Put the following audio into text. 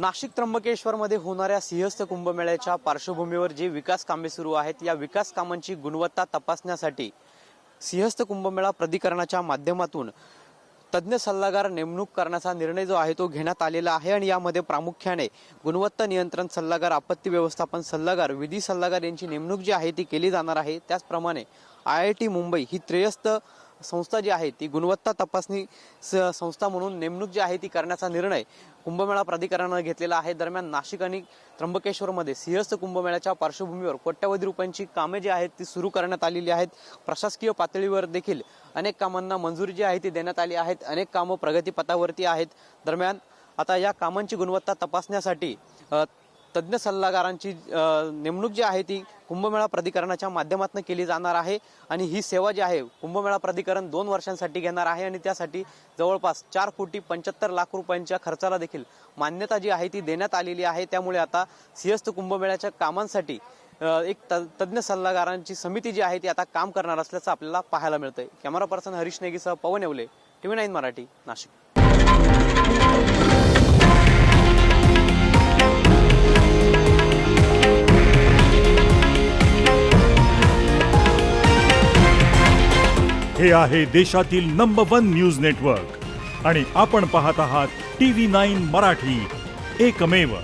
नाशिक त्र्यंबकेश्वरमध्ये होणाऱ्या सिंहस्थ कुंभमेळ्याच्या पार्श्वभूमीवर जे विकास कामे सुरू आहेत या विकास कामांची गुणवत्ता तपासण्यासाठी सिंहस्थ कुंभमेळा प्राधिकरणाच्या माध्यमातून तज्ञ सल्लागार नेमणूक करण्याचा निर्णय जो आहे तो घेण्यात आलेला आहे आणि यामध्ये प्रामुख्याने गुणवत्ता नियंत्रण सल्लागार, आपत्ती व्यवस्थापन सल्लागार, विधी सल्लागार यांची नेमणूक जी आहे ती केली जाणार आहे। त्याचप्रमाणे IIT मुंबई ही त्रयस्थ संस्था जी आहे ती गुणवत्ता तपासणी संस्था म्हणून नेमणूक जी आहे ती करण्याचा निर्णय कुंभमेळा प्राधिकरणाने घेतलेला आहे। दरम्यान नाशिक आणि त्र्यंबकेश्वरमध्ये सिंहस्थ कुंभमेळ्याच्या पार्श्वभूमीवर कोट्यवधी रुपयांची कामे जी आहेत ती सुरू करण्यात आलेली आहेत। प्रशासकीय पातळीवर देखील अनेक कामांना मंजुरी जी आहे ती देण्यात आली आहेत। अनेक कामं प्रगतीपथावरती आहेत। दरम्यान आता या कामांची गुणवत्ता तपासण्यासाठी तज्ञ सल्लागारांची नेमणूक जी आहे ती कुंभमेळा प्राधिकरणाच्या माध्यमातून केली जाणार आहे आणि ही सेवा जी आहे कुंभमेळा प्राधिकरण 2 वर्षांसाठी घेणार आहे आणि त्यासाठी जवळपास 4,75,00,000 रुपयांच्या खर्चाला देखील मान्यता जी आहे ती देण्यात आलेली आहे। त्यामुळे आता सिंहस्थ कुंभमेळ्याच्या कामांसाठी एक तज्ञ सल्लागारांची समिती जी आहे ती आता काम करणार असल्याचं आपल्याला पाहायला मिळतंय। कॅमेरा पर्सन हरीश नेगीसह पवन येवले, TV9 मराठी, नाशिक। हे आहे देशातील नंबर 1 न्यूज नेटवर्क आणि आपण पाहत आहात TV9 मराठी, एकमेव।